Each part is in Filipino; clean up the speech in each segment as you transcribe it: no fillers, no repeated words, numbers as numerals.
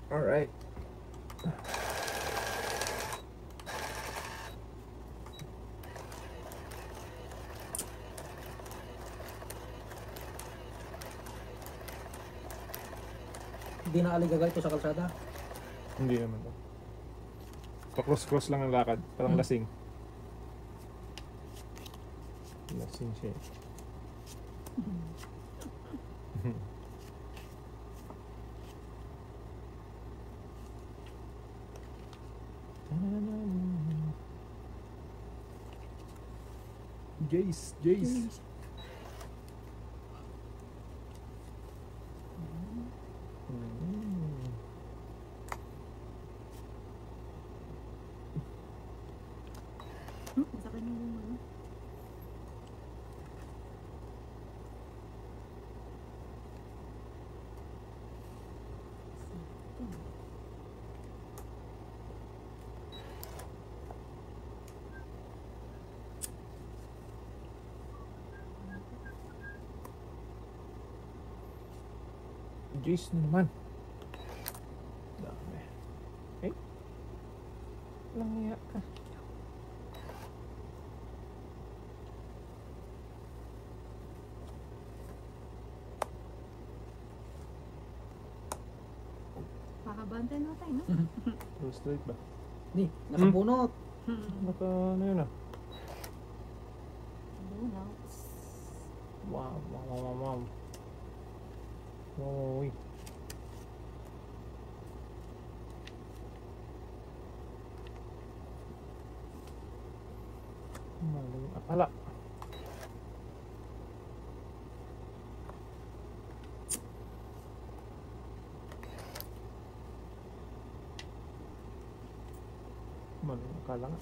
Alright. Hindi na aligagay ito sa kalsada. Hindi naman to. Pa-cross-cross lang ang lakad. Parang lasing. Lasing siya. Jace, Jace. Sa kanya yung ano. Jace na naman. Dami. Eh? Walang hiya ka. Pakabantay na tayo, no? Go straight ba? Ni, nakabunot. Naka ano yun ah? Donuts. Wow, wow, wow, wow, wow. Wow, uy. Maling akala. Maling akala nga.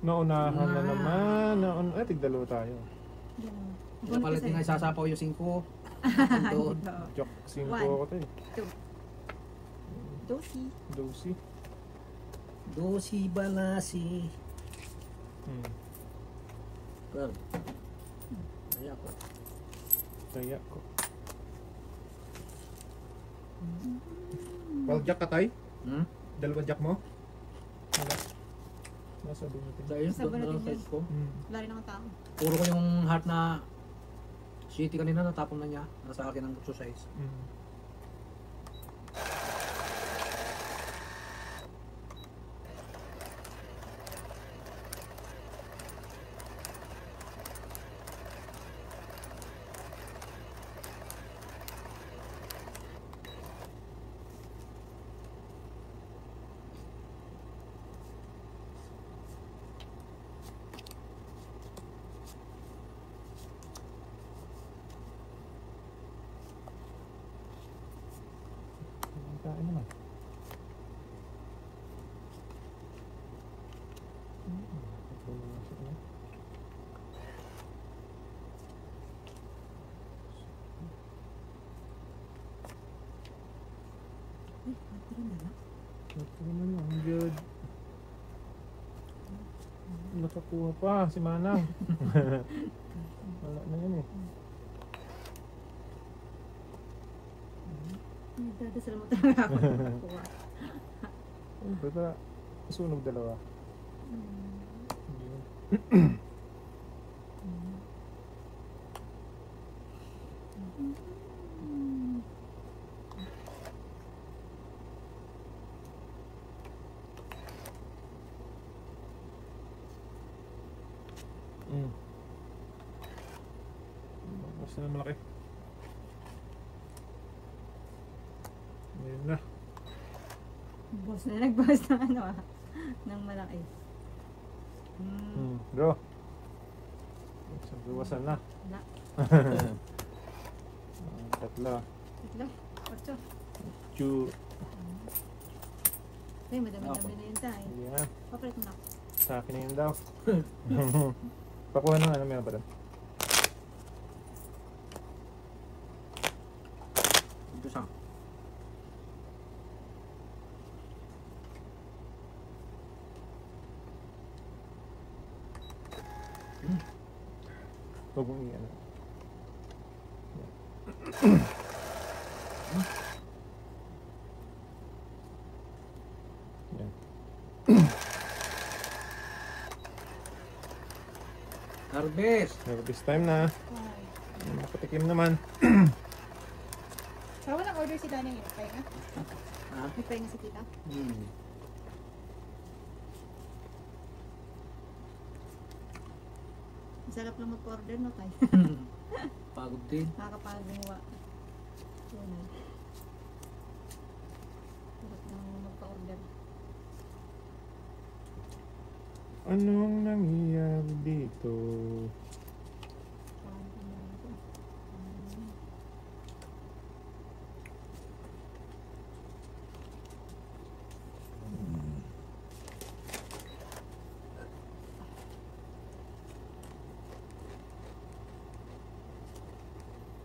Naunahan na naman. Tigdalo tayo. Ganun. Kaya pala din nga isasapaw yung 5. Doon. Joke, 5 One. ako to eh. Dosi. Dosi. Dosi balasi. Well, kaya ko. Kaya ko. Well, jack ka tay? Dalawa jack mo? Wala. Nasa dumating. Dahil Sa doon balating na size ko. Wala rin akong tao. Puro ko yung heart na city kanina natapon na niya. Nasa akin ang exercise. Kain naman. Ay, battery na lang. Ito naman ang good. Nakakuha pa si Manang. Wala na yun eh. Nagdadasal mo talaga ako. Nakakuha. Ay, bata. Sunog dalawa. Basta na malaki. Ayun na. Boss na nag-boss ng ano ah. Ng malaki. Bro. Sa buwasan na. Wala. Tatlo. Tatlo. Orcho. Chu. Ay, madami-dami na yun tayo. Yan. Papalit mo na ako. Sa akin na yun daw. Pakuha na ano meron pa rin. Ito siya. Huwag mong i-ano. Yan. Harvest! Harvest time na. Nakatikim naman. Sa walang order si Dana ngayon. Kaya nga? Ha? May pahinga si tita. Sarap lang mag-order, no, tayo. Pagod din. Nakakapagawa. Yun. Sarap lang magpa-order. Anong nangyayari dito? Paano ko na ito?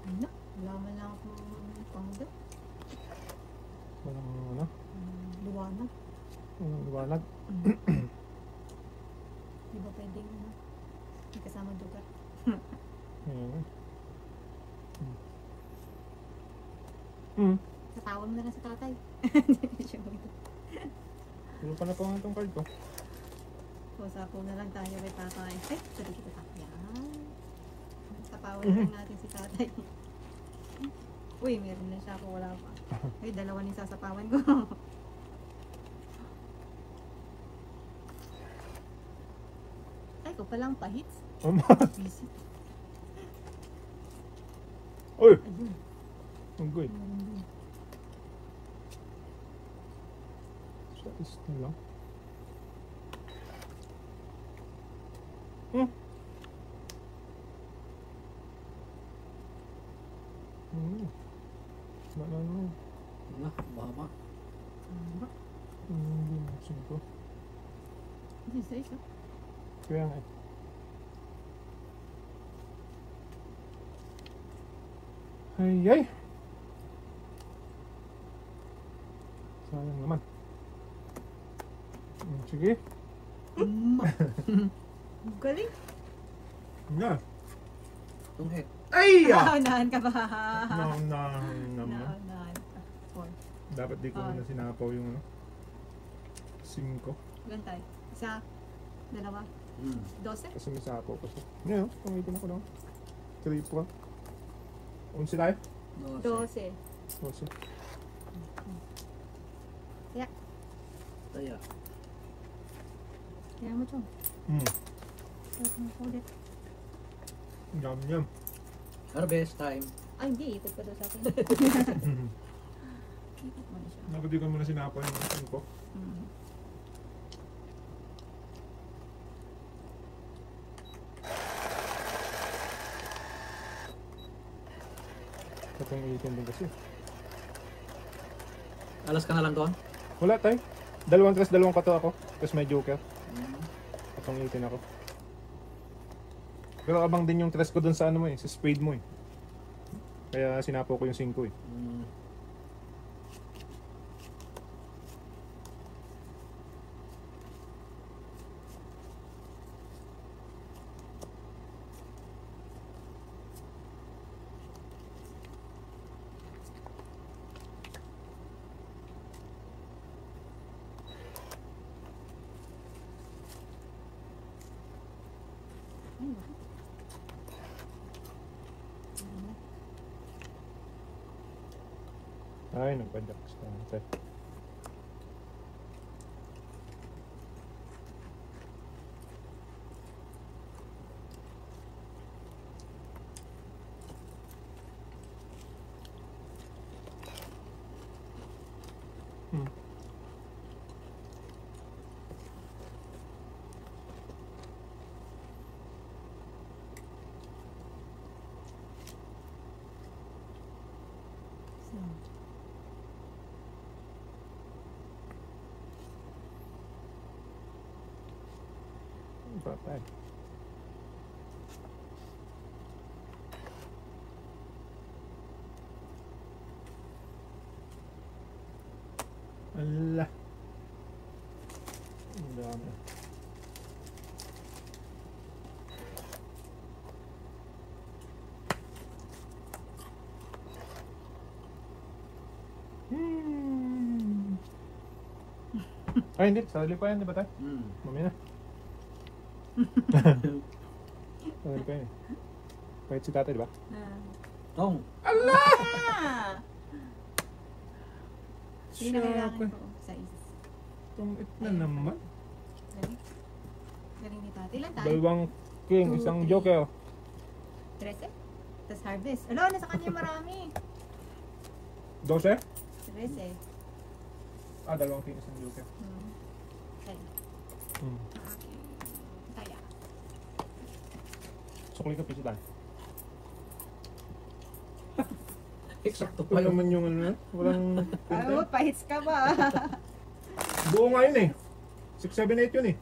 Ano? Wala man lang akong pangda. Walang ano? Luwanag. Walang liwanag. Di ba pwedeng ano? May kasama dugat. Ayan. Hmm. Sa tawag na lang sa tatay. Siya mo ito. Ano pa na po nga itong card ko? Usapo na lang tayo kay tatay. Ay, sorry kita tatay. Yan. Sapawan na lang natin si tatay. Uy, meron na siya ako. Wala pa. Ay, dalawa ni sasapawan ko. Ay, ko palang pahits. Visit. Uy! Ayun. Ang good. Meron din. Sa is na lang. Hmm. Hmm. Ano? Wala, baba. Hindi masin ko. Hindi sa isa. Kaya nga eh. Ay. Sayang naman. Sige. Galing. Nga. Tunghet. Ay! Naunahan ka ba? Naunahan naman. Naunahan ka. Four. Dapat di ko na sinapaw yung 5. Ilan tayo? Isa, dalawa, 12? Kasi may sapaw kasi. Ngayon, pangitin ako lang. 3, 4. 11 tayo? 12. 12. Kaya, Taya. kaya mo ito. Sarap mo ko ulit. Yum. Harvest time. Ay, hindi. Ikot pa daw sa akin. Ikot mo na siya. Dapat di ko muna sinapaw yung 5. Katong 18 din kasi. Alas ka na lang doon? Wala tayo. 2 tres, 2 pato ako. Tapos may joker. Katong 18 ako. Pero abang din yung tres ko dun sa ano mo eh, sa spade mo eh. Kaya sinapaw ko yung 5 eh. Ay, nagpa-jacks na natin. Patay. Allah. Ang dami. Ay, hindi. Sarili pa yan, di ba tayo? Mamaya na. Sarili pa yan eh. Kahit si tatay, di ba? Tong. Ah! Hindi na kailangan Siyempre. ko. Size. Tungit na naman. Galing. Galing ni tatay. Ilan tayo? Dalawang king, isang joker. 13. Tapos harvest. Ala, nasa kanya marami. 12? 13. Ah, dalawang king, isang joker. Okay. Hmm. Kaya. Sukli ka piso tayo. Eksakto pa Wala yun. naman yung ano, walang... Oh, pahits ka ba? Buo nga yun eh. 6, 7, 8 yun eh.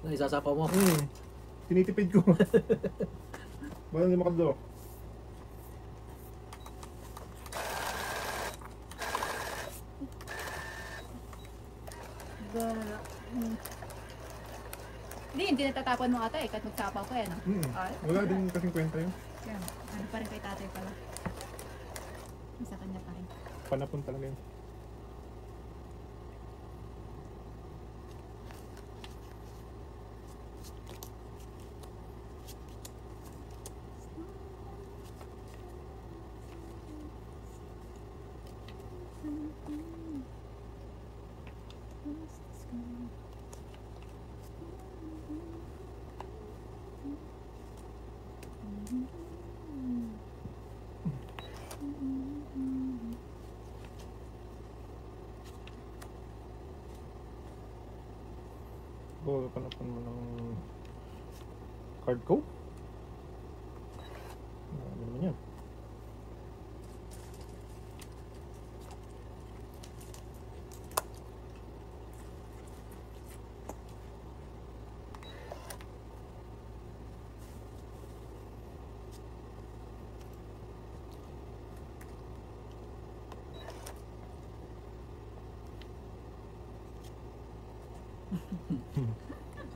Na isasapa mo. Tinitipid ko. Wala hindi makadalo. Hindi natatapon mo ata eh, kahit magsapaw ko eh, no? Wala din kasing kwenta yun. Kaya, ano pa rin kay tatay pala. Sa kanya pa rin. Panapon talaga yun. Panapon mo ng card ko? Ano naman yan?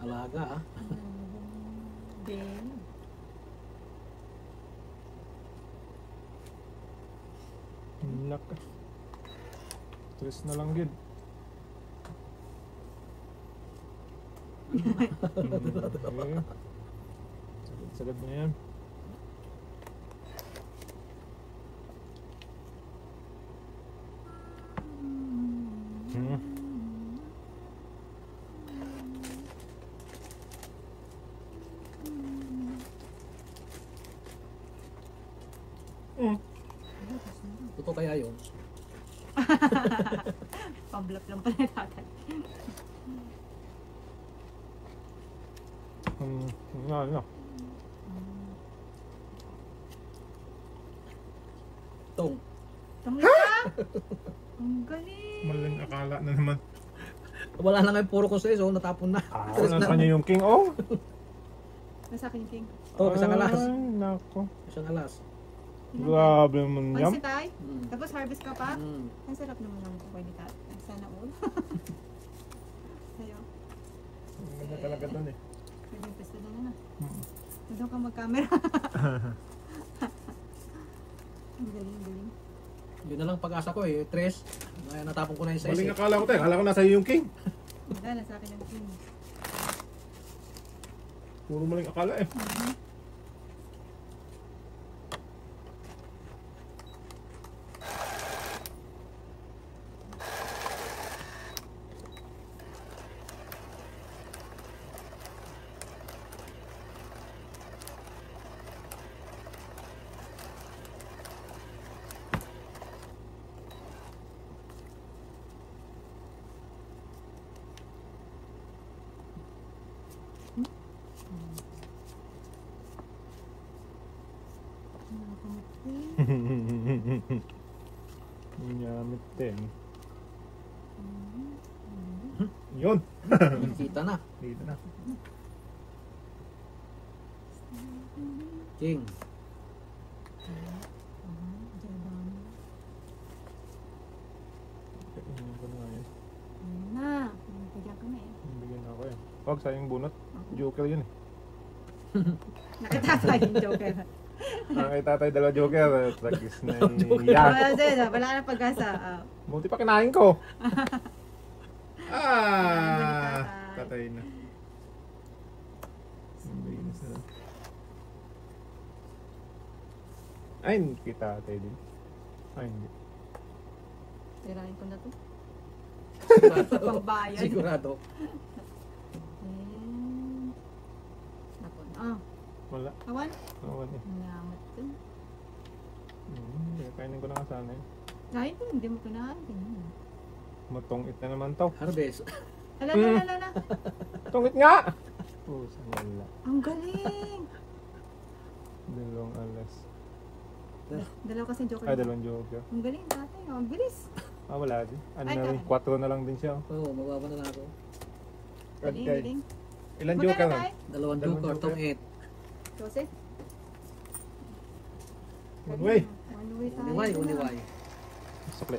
Alaga ah. Ben. Naka. Stress na lang gid. Okay. Sagad na yan. Totoo kaya yun? Pamblap lang pala ni tatay. Ano? Tong. Tungit ka! Ang galing! Maling akala na naman. Wala na ngayon puro ko sa iso, natapon na. Nasa kanya yung king. Oh! Nasa akin yung king. Oh, isang alas. Ay, nako. Isang alas. Grabe naman yan. Pansi tayo? Tapos harvest ka pa? Mm. Ang sarap naman ng bukoy ni tatay. Sana all. Sa'yo. Ganda talaga doon eh. Pwede yung pwesto doon na. Doon ka mag-camera. Ang galing, galing. Yun na lang pag-asa ko eh. 3. Natapon ko na yung Maling size. akala ko tayo. Akala ko nasa iyo yung king. Wala, nasa akin yung king. Puro maling akala eh. Nyamit din. Yun. Kita na. Dito na. King. Tingnan ko na yan. Ayun na. Bigyan ka na eh. Bigyan na ako yan. Huwag sayang bunot. Joker yun eh. Nakatatay yung joker. Kay tatay dalawa joker. Tragis na yan. Wala sa'yo, wala ka na pag-asa. Buti pa kinain ko. Ah! Patay na. Bilis na. Ay, hindi kita tatay din. Ay, hindi. Tirahin ko na to. Sigurado. Pangbayad. Sigurado. And... Napon. Ah, Wala. awan. Awan eh. Nangamat to. Kainin ko na nga sana eh. Kahit to, hindi mo kinain. Matongit na naman to. Harvest. Ala. Tungit nga! Pusang wala. Ang galing! 2 alas. Dalawa kasi joker. Ay, 2 joker. Ang galing dati. Ang bilis. Wala din. Ano Ay, na rin, kaya. 4 na lang din siya. Oo, mababa na lang ako. Galing. Ilan Magkano joker tayo? na? Dalawang Dalawang joker, tong joker. 8. 12. One way. One way tayo. Uniway, uniway. Sukli.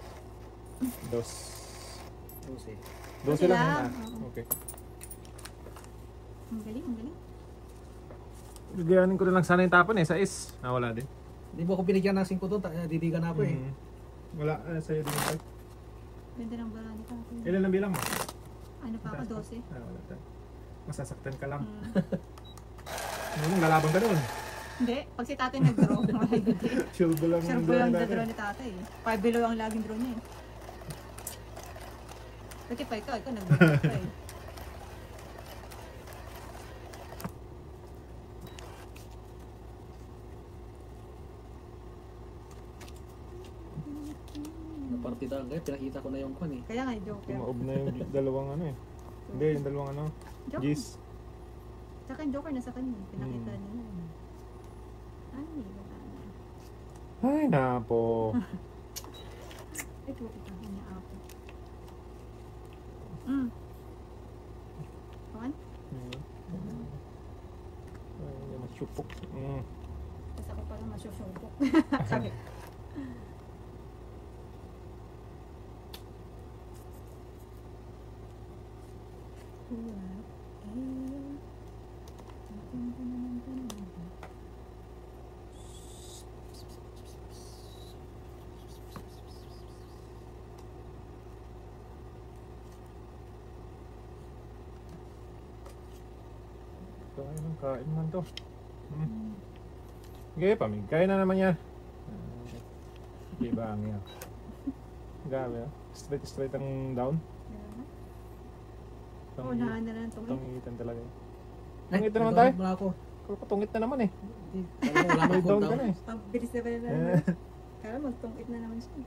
2. 12. 12 lang lang. na. Oo. Okay. Ang galing. Bigyanin ko na lang sana yung tapon eh, sa is. Wala din. Hindi mo ako binigyan ng 5 doon, didigan na ako eh. Wala, sa'yo din ito. Ganda ng barani ka. Ilan ang bilang mo? Ano pa ako? 12. Wala tayo. Masasaktan ka lang. Mm. Lalaban ka doon. Hindi. Pag si tatay nag-draw, wala hindi. Shield lang Sure po lang draw ni tatay. 5 below ang laging draw niya eh. Pati pa ikaw nag-draw pa eh. Napartida kayo, pinakita ko na yung kwan eh. Kaya nga, joker. Tumaob na yung dalawang ano eh. Hindi, yung dalawang ano. Joker. Gis. Tsaka yung joker nasa kanya. Pinakita niya. Ay, wala na. Ay, napo. Ito, kita ko niya ako. Mm. Kawan? Ay, masupok. Tapos ako pala masusubok. Sabi. Kain man to. Okay, pamigay na naman yan. Sige ba ang yan? Gabi ah. Straight ang down. Oo, nahan na lang itong Tungitan talaga yun. Ay, Tungit na naman tayo. wala ako. Patungit na naman eh. Wala May mo down cooldown. ka na eh. Ang bilis na pala na. Kaya magtungkit na naman siya.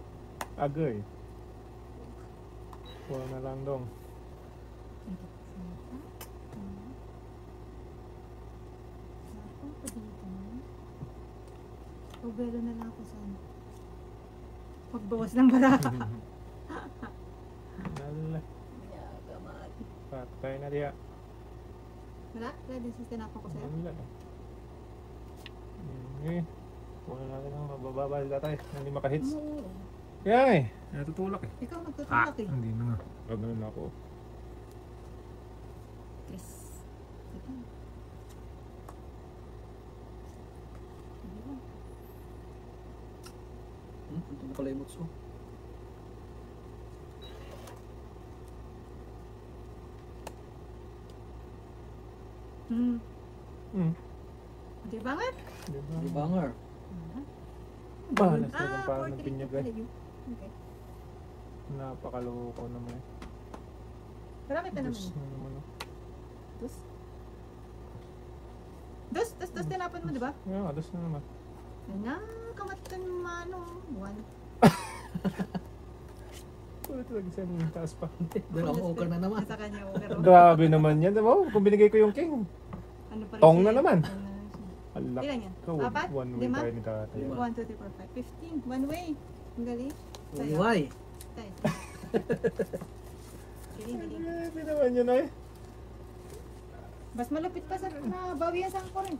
Agay. Wala na lang dong. Pabelo na lang ako sana. Pagbawas ng baraka. Nala. Patay na diya. Wala? Wala din sa tinapa ko sa'yo. Wala. Okay. Wala natin ang mabababa sila tayo. Hindi makahits. Oo. Kaya eh. Natutulak eh. Ikaw magtutulak eh. Hindi na nga. Gagano'n ako. Chris. Ito. Sige ba? Ito na pala yung mots ko. Di ba nga? Diba? Di banger. Bahalas na kung Ah, paano 48 pinyag pala eh. yun. Okay. Napakaloko naman eh. Marami pa naman. Diyos na naman oh. Dus? Dus, tinapon mo, di ba? Kaya nga, dos na naman. Na, kamatan mano. One. Wala talaga siya ng taas pa. Dahil ako okay na naman. Sa kanya, okay. Grabe naman yan. Diba? Kung binigay ko yung king. Ano pa rin Tong siya? na naman. Tong na naman siya. Alak. Ilan yan? Ikaw, Apat? one way Lima? tayo ni tatay. Lima. 1, 2, 3, 4, 5, 15. One way. Ang galing. Sa'yo. Uniway. Tayo. Galing. Grabe naman yun ay. Mas malapit pa sa nabawihan sa 40.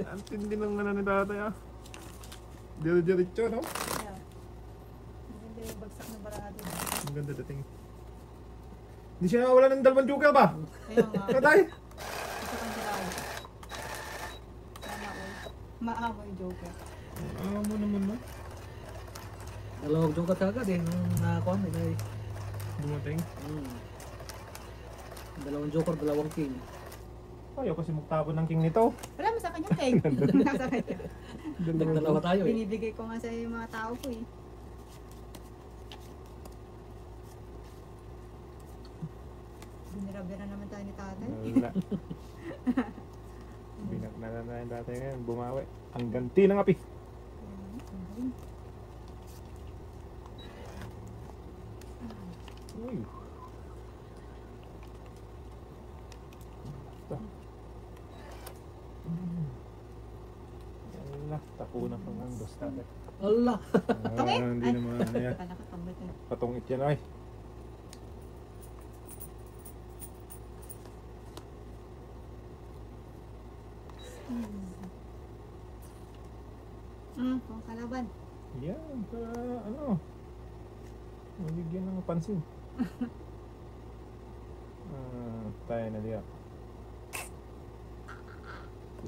Ang tindi ng ano ni tatay ah. Diretso no? Yeah. Maganda yung bagsak na barado. Ang ganda dating. Hindi siya nakawala ng dalawang joker ba? Kaya nga. Tatay! Isa kang barado. Sana all. Maawa yung joker. Mo naman no? Dalawang joker kagad eh. Nung nakakuha, may Dumating. Dalawang joker, dalawang king. Ayaw kasi magtapon ng king nito. Wala mo sa kanya, Kay. Nasa kanya. Dalawa tayo eh. Binibigay ko nga sa mga tao ko eh. Binira-bira naman tayo ni tatay. Wala. Binaknalan na yung dati ngayon. Bumawi. Ang ganti ng api. Uy. Ito. Yala. Tapunan pang ang dos tatay. Allah! Hindi naman ano yan. Kalakatambal ka. Patungit yan ay. Kung kalaban. Yan. Para ano. Mabigyan ng pansin. Tayo na diya.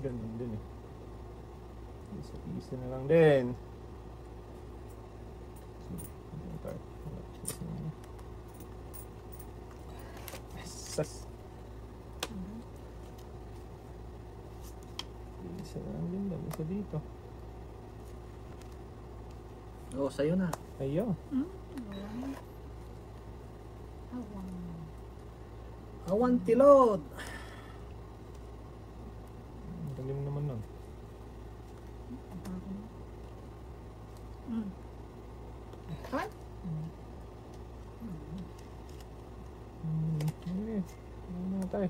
Ganun din eh. Isa-isa na lang din. Sas. Isa na lang din. Isa dito. Oo, sa'yo na. Ayaw. Awang. Awan tilod! Ang galing naman nun. Kawan? Ano na tayo?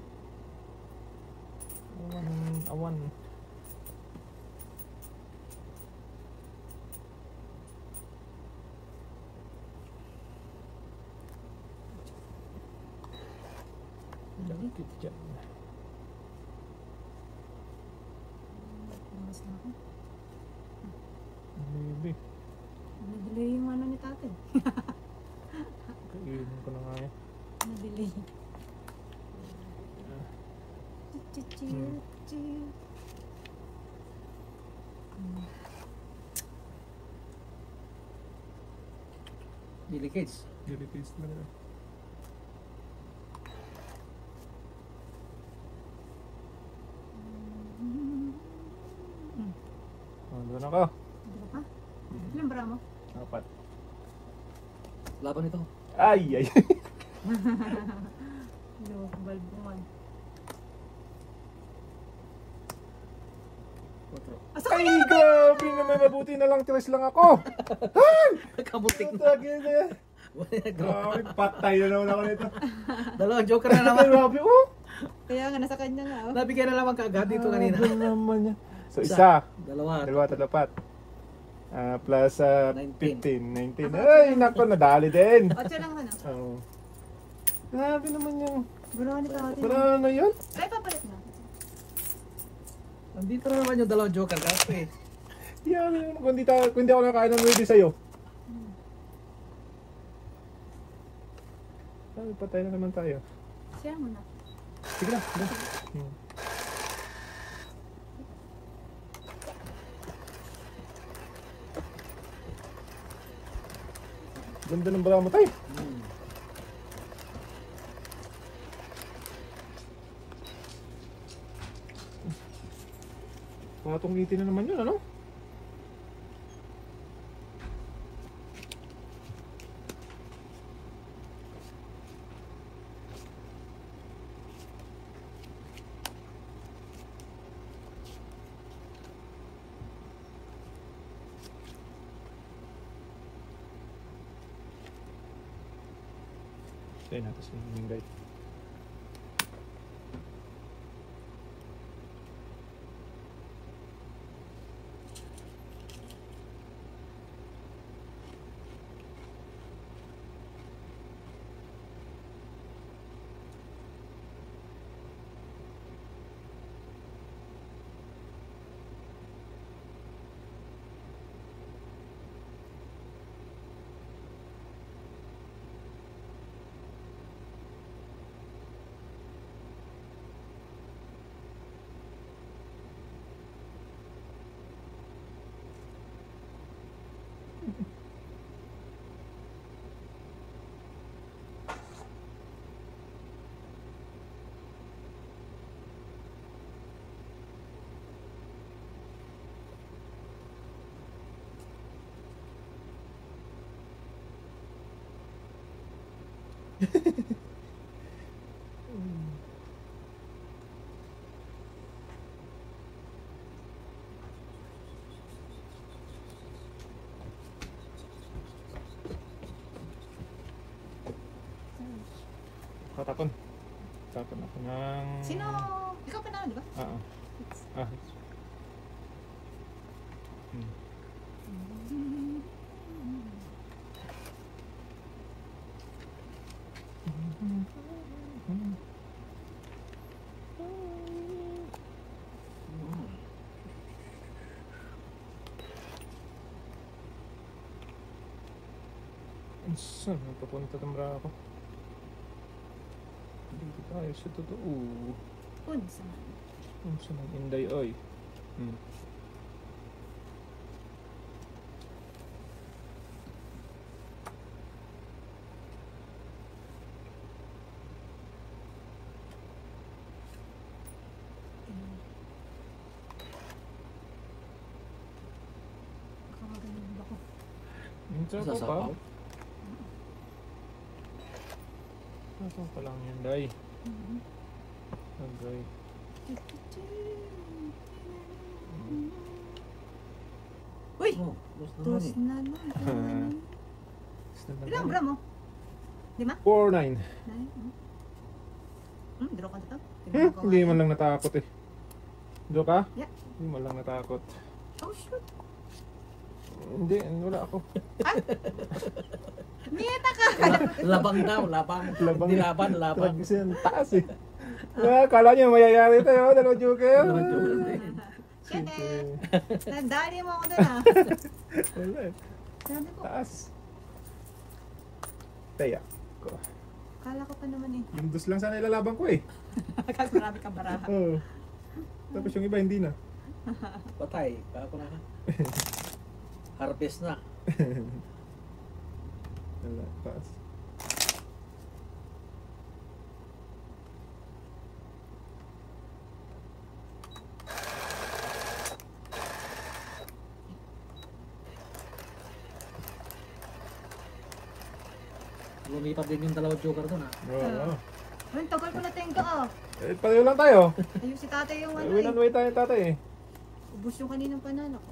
Awan. Langkit dyan. Bukas na ako. Baby. Nadelay yung ano ni tatay. Kainin ko na nga yan. Nadelay. Chill. Delicates. Delicates na nila. Doon ako. Diba ka? Ilang bra mo? 4. Laban ito. Ay! Balbuan. 4. Ay, grabe naman. Mabuti na lang. Tres lang ako. Kamutik na. Tagin na. Grabe, patay na naman ako nito. Dalawang joker na naman. Grabe, oh. Kaya nga nasa kanya nga. Oh. Nabigyan na naman kaagad dito kanina. Grabe naman yan. So, isa. Dalawa. Tatlapat. Plus 19. 19. Ay, nako, nadali din. 8 lang ano? Oo. Grabe naman yung... Buruan ni tatay. Para na yun? Ay, papalit na. Nandito na naman yung dalawang joker kasi. Yan, kung di ako nakain ng ready sa'yo. Ay, patay na naman tayo. Siya mo na. Sige na. Ganda ng bala mo tayo. Patunggitin na naman yun, ano? Tayo natin sa Mingay. Katapon. Tapon ako ng... Sino? Ikaw pa na, di ba? Ah, ah. Saan nagpapunta tamra ako? Dito tayo sa totoo. Unsa. Saan ang inday ay? Nakakagaling ba ko? Minsan ko pa. Sasapaw. Nasaan pa lang yan, day? Agay. Uy! Oh, dos naman Dos eh. na naman. Ilang gram mo? 5? 4-9. Draw ka na to? Hindi man lang natakot eh. Do ka? Yeah. Hindi man lang natakot. Oh, shoot. Hindi, wala ako. Niyeta ka! Labang daw, labang. Labang. Hindi laban, labang. Kasi ang taas eh. Kala niyo mayayari tayo, dalawang joker. Dalawang joker din. Shit eh! Nandali mo ako dun ah. Wala eh. Sabi ko, Taas. Taya ko. kala ko pa naman eh. Yung dos lang sana ilalaban ko eh. Kasi marami kang baraha. Oo. Tapos yung iba hindi na. Patay, kako na ka. Harvest na. Wala, taas. Lumipat din yung dalawang joker doon ah. Oo. Ang tagal ko na tenga ah. Eh, pareho lang tayo. Ayun si tatay yung ano Win and eh. wait tayo tatay eh. Ubus yung kaninang panalo ko.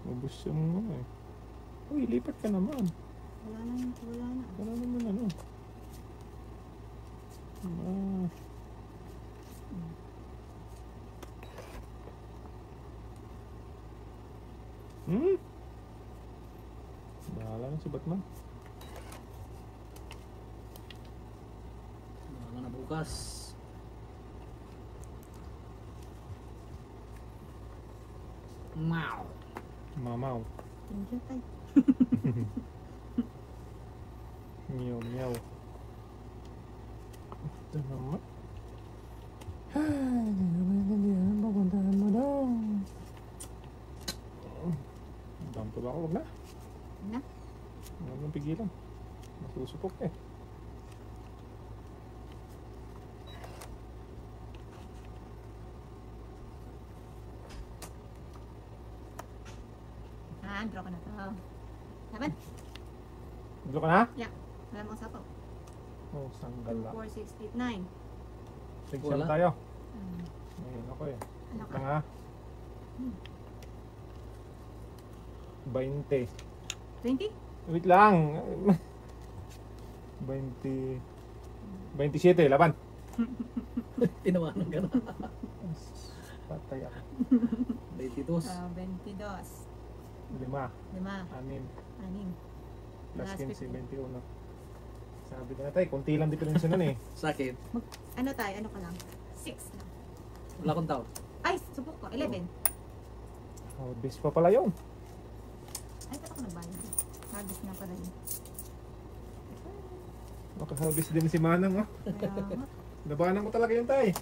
Ubus yung ano eh. Uy, lipat ka naman. Wala na. Wala naman ano. Ah. Bahala na si Batman. Wala na bukas. Wow. Mamaw. Thank you tay. Meow meow. Ito naman. Ay, papuntahan mo daw. Dampo ba ako? Huwag na. Na? Huwag nang pigilan. Masusupok eh. Draw ka na to. Laban. Dito ka na? Yeah. Wala mong sapaw. Oh, sanggal 2, lang. 4, 6, 8, 9. Sigsam Wala. tayo. Ngayon ako eh. Ano Ito ka? nga. 20. 20? Wait lang. 20. 27, laban. Tinawanan ka na. Patay ako. 22. 22. 5, 5. 6, 6. plus Last 15, 50. 21. Sabi ko na tayo, konti lang diferensya nun eh. Sakit. Ano tayo? Ano ka lang? 6 lang. Wala kong tao. Ay, subok ko. 11. Oh, base pa pala yun. Ay, ba't ako nagbayad? Habis na pala yun. Makahabis din si Manang oh. Kaya nga. Labanan ko talaga yun tay.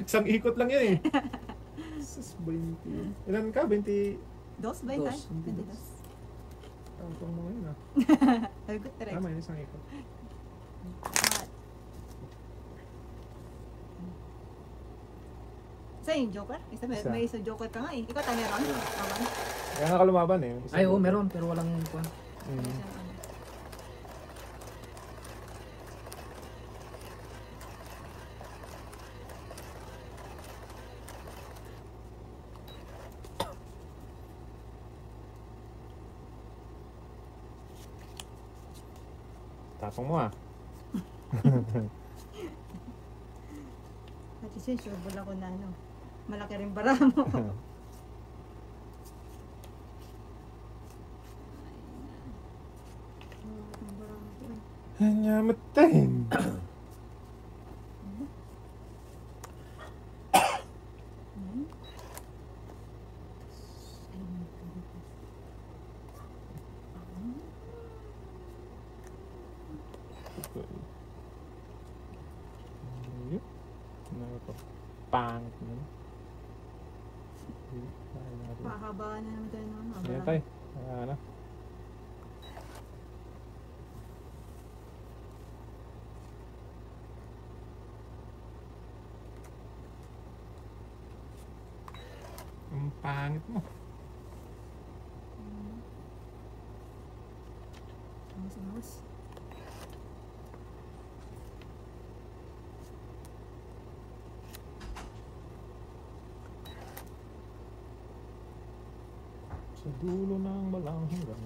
Isang ikot lang yun eh. Sus, 20. Ilan ka? 20. Dos ba yun tayo? 22. Tampong mo ngayon ah. Good direct. Tama yun, isang ikot. Isa yung joker? May isa joker ka nga eh. Ikaw tayo meron? Awan. Kaya nga ka lumaban eh. Ay, oo, meron. Pero walang... Mm. Tapang mo ah. At least sure ball ako na ano. Malaki rin bara mo. Ang bara mo po eh. Hanya matayin. Hmm? Ayun. Ayun. Pangit na. Pahabaan na naman tayo ng ano. Ayan tayo. Ano? Ang pangit mo. Angas. Sa dulo ng balang hanggang.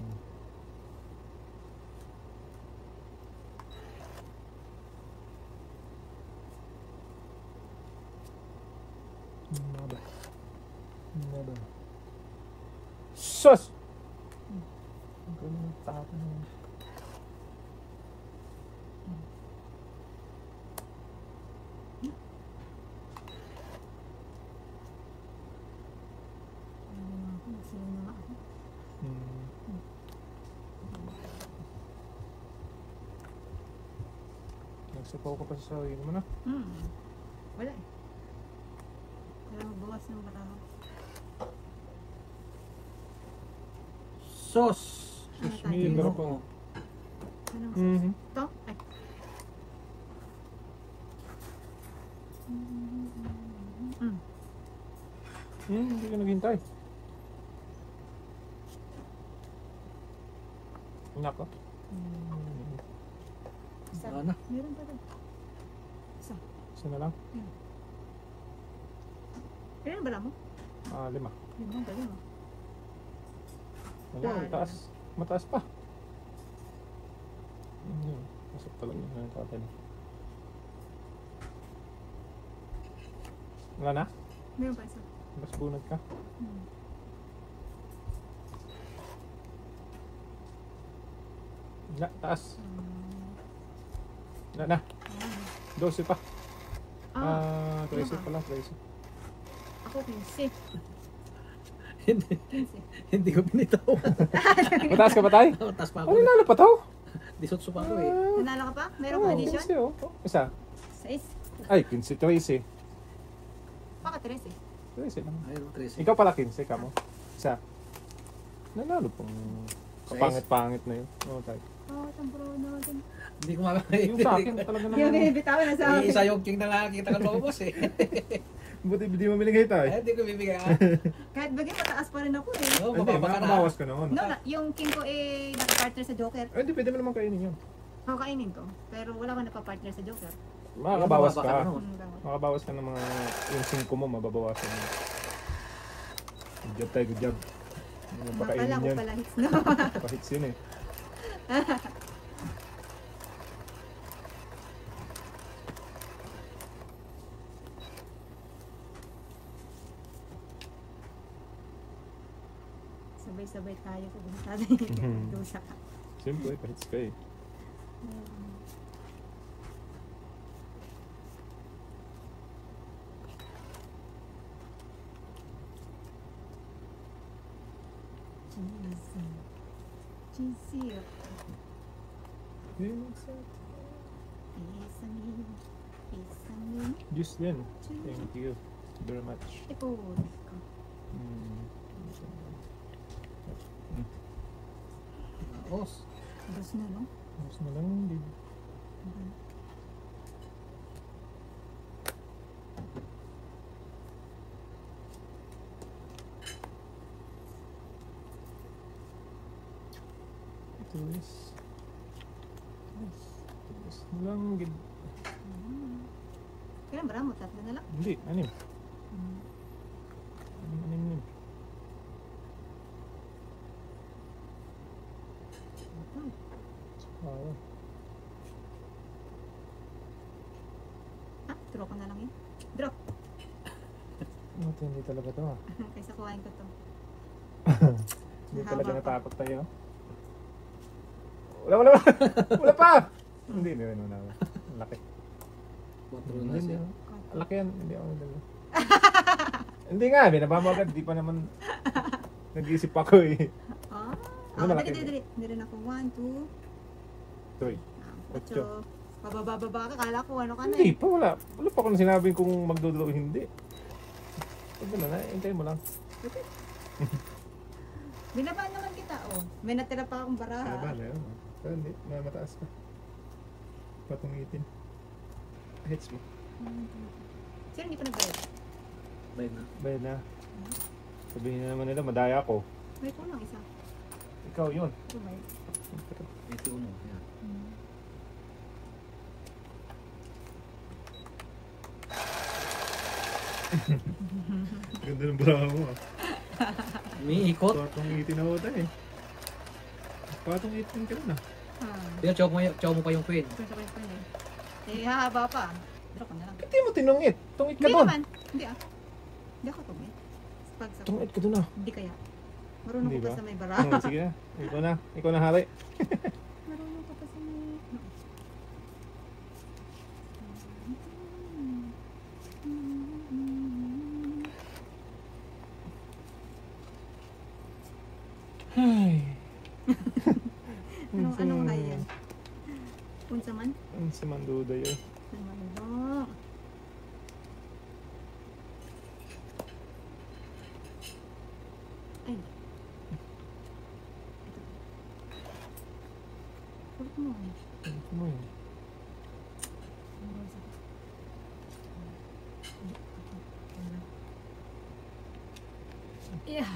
Nada. Nada. Sus! Ang galing ng tapo na yun. Nagsilang na nga ako. Nagsapaw ka pa sa sarili mo na. Wala eh. Kaya magbawas ng bara mo. Sos! Ano tayo? Mil, pero po. Ano? Mhm. Ito? Ay. Hindi ka naghintay. Nako. Isa. Wala na. Meron pa rin. Isa. Isa na lang. Ilan ang bara mo? 5. Yun ang galing mo. Wala, mataas. Mataas pa. Masok talaga yung tatay niya. Wala na? Meron pa isa. Mas bunod ka. Wala, taas. Wala na. 12 pa. 13 pa lang, 13. Ako 15. Hindi, 15. hindi ko binitawan. Mataas ka ba tayo? Mataas pa Ano ako. nalo pa to? Disotso pa ako eh. Nanalo ka pa? Meron pa edition? 15 oh. Isa. 6. Ay, 15, 13. Baka 13 eh. 13 lang. Ayun, 13. Ikaw pala 15 ka mo. Isa. Nanalo pang kapangit-pangit na yun. Oo, tayo. Tamburo natin. Hindi ko makakaya. Yung sa akin talaga Yung naman. binibitawan na sa akin. Isa yung king na nakakita ka lumabas eh. Buti hindi mo binigay tayo. Hindi ko bibigay ah. Kahit bagay mataas pa rin ako eh. Oo, Hindi, mababa ka na. makabawas ka noon. No, yung king ko eh nakapartner sa Joker. Ay, hindi, pwede mo naman kainin yun. Ako kainin ko. Pero wala ko napapartner sa Joker. Makakabawas Mababa ka ka. na nun. Makabawas ka ng mga yung 5 mo, mababawasan mo. Good job tayo, good job. Ano Akala pakainin ko yan? pala hits no. Pahits yun eh. Sabay-sabay tayo sa bintana. Dusa ka. Siyempre, pahits ka eh. Cheesy. Cheesy. Isami. Isami. Juice din. Thank you very much. Ito. Os. Dos na no? Mas na lang hindi. Tulis. Tulis na lang. Kailan ba mo? Tatlo na lang? Hindi, 6. 6 yun. Draw ko na lang yun. Draw. Ito, hindi talaga to ah. Kaysa kuhain ko to. Hindi Mahaba talaga pa. natakot tayo. Wala. Wala pa! Hindi rin wala. Ang laki. 4 na siya. Ang laki yan. Hindi ako nadala. Hindi nga, binabama agad. Di pa naman nag-iisip ako eh. Ah, Ano malaki? dali. Hindi rin ako. 1, 2, Sorry. 8. Pababa ka. Kala ko ano ka na Hindi eh. pa, wala. Wala pa akong sinabing kung magdodraw o hindi. Pwede na, hintayin mo lang. Binabaan naman kita, oh. May natira pa akong baraha. Bala yun. Pero hindi, mataas pa. Patungitin. Hits mo. Sino hindi ko nagbayad? Bayad na. Bayad na. Sabihin na naman nila, madaya ko. May kulang isa. Ikaw yun. Ito bayad. 21. Yan. Ganda ng braha mo ah. Umiikot. Patungitin ako tayo eh. Patungitin ka na. Kaya chow mo pa yung queen. Gusto ko yung pwede. Eh, hahaba pa. Draw ko na lang. Hindi mo tinungit. Tungit ka Hindi doon. naman. Hindi ah. Hindi ako tumit. Pag sa Tungit ka doon ah. Hindi kaya. Marunong Hindi ko pa ba? sa may baraha. Sige na. Ikaw na hari. Marunong ko pa sa may... Ay. Anong high yan? Punsa man? Ang samanduda yun. Ano? Ay. Ito. Pulot mo. Ano mo yun? Yeah.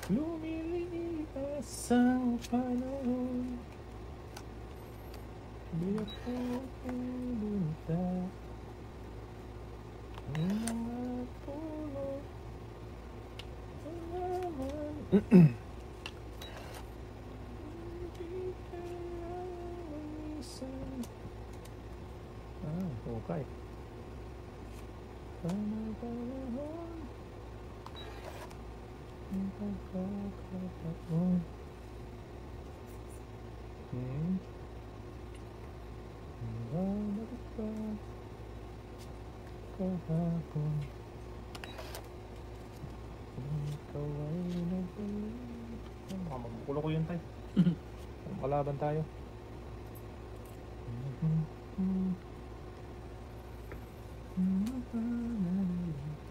Lumilipas ang panahon. Di ako pumunta. Ang mga puno. Alaman. Hindi kailangan minsan. Okay. Panahon. Ang pagkakataon. Bumabalik pa kahapon. Kung ikaw ay nagbalik. Baka magbukulo ko yun tayo. Kalaban tayo.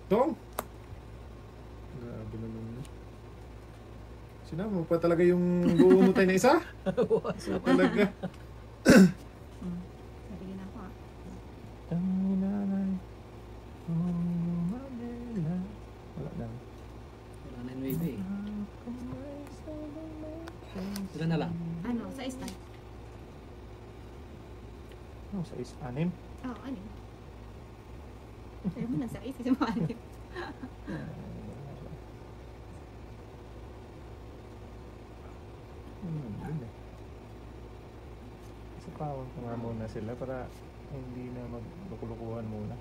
Tong! Grabe naman yun. Sinama mo pa talaga yung buo mo tayo na isa? Isa talaga. Nabigyan ako ah. Ang inanay. Madela. Wala na. Wala na yung baby. Sila na lang. Ano? Sa istan? Ano sa is-anim? Oo, ano? Ayaw mo na sa is kasi maalim. Yun eh. Isa pawang ko nga muna sila para hindi na maglukulukuhan muna.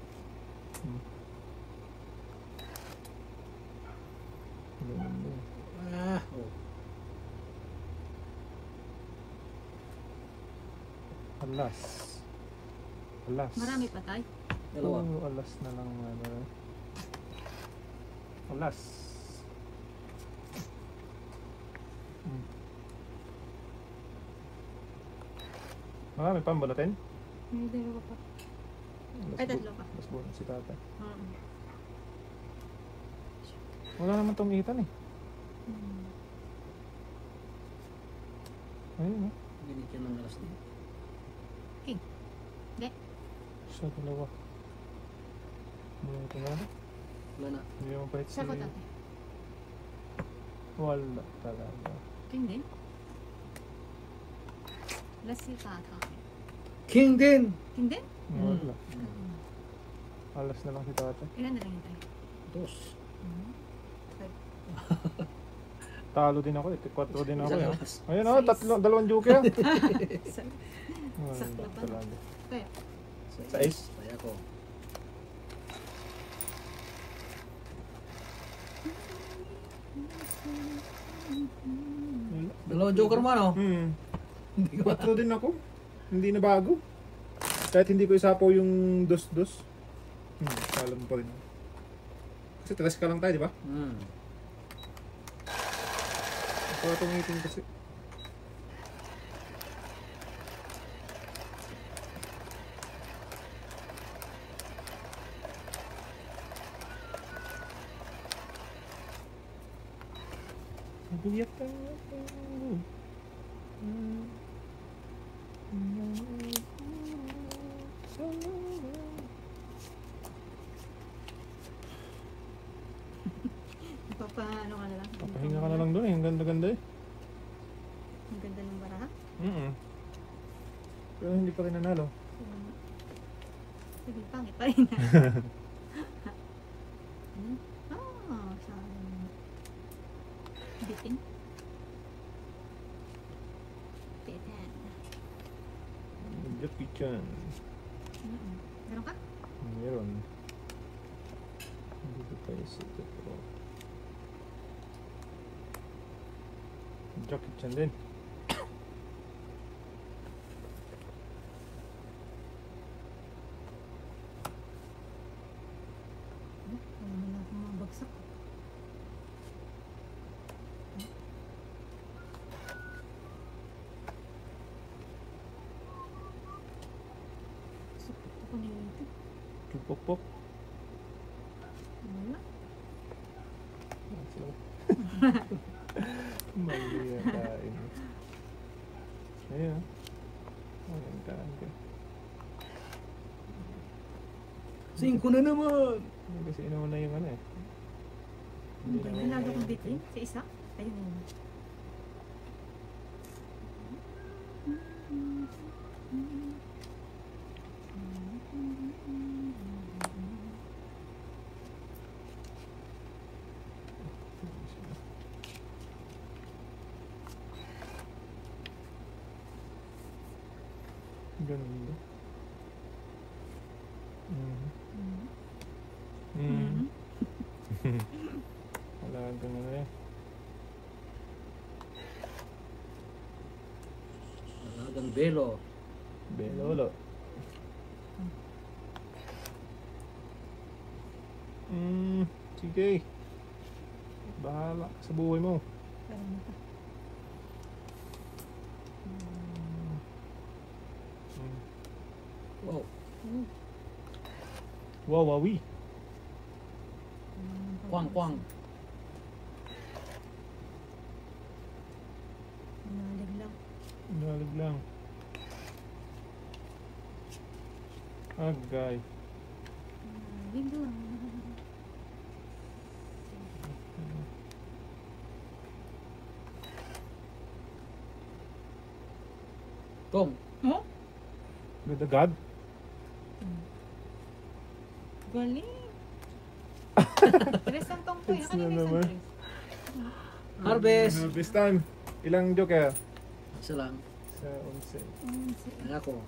Yun. Oh. Alas. Alas. Marami pa tayo. Dalawa. Oo, alas na lang. Alas. Marami pa ang balatin? May dalawa pa. Ay, tatlo pa. Mas buwan si tata. Oo. Wala naman tumitan eh. Ayun eh. Ginit yan ng alas din. Hindi. Sa dalawa. Hindi ito na. Wala na. Hindi mo pa Sa ko tatay. Wala talaga. Hindi. Last si tatay. King din! Hindi? Wala. Alas na lang si tata. Ilan na lang yung tayo? Dos. Talo din ako eh. 4 din ako Isang eh. alas. Ayun oh, dalawang joker. Sakto pa. talaga. Kaya, Sa ace? Kaya ko. Dalawang joker mo ano? Hindi ko. 4 din ako. Hindi na bago. Kahit hindi ko isapaw yung dos-dos. Alam pa rin. Kasi 3 ka lang tayo, di ba? Para tumiting kasi. Nabiyak ka. ano ka na lang. Papahinga ka na lang doon eh. Ang ganda-ganda eh. Ang ganda ng baraha. Pero hindi pa rin nanalo. Sige, pangit pa rin. Sayang. Bitin. Bitin. Jackie Chan. Meron ka? Meron. Hindi ko tayo sa ito. Jackie Chan din. Wala na akong mga bagsak. Sakit ako nito. Chupok-pok. Wala. Mali na kain. Ayun. Ayun kain ka. 5 na naman! Kasi inuman na yung ano eh. Hindi na Ang lalo kong bitin sa isa. Ayun yun. Ganun ba? Wala kang ano eh. Hanggang belo. Belolo. Sige. Bahala sa buhay mo. Pero ano pa? Wow. Wow, wawi. Kwang. Nalig lang. Nalig lang. Agay. Nalig lang. Tom. Mo? With the God? Galing. Tres ang tong ko. It's na naman. Harvest! Harvest time. Ilang joker? Isa lang. Sa 11. Kaya ko.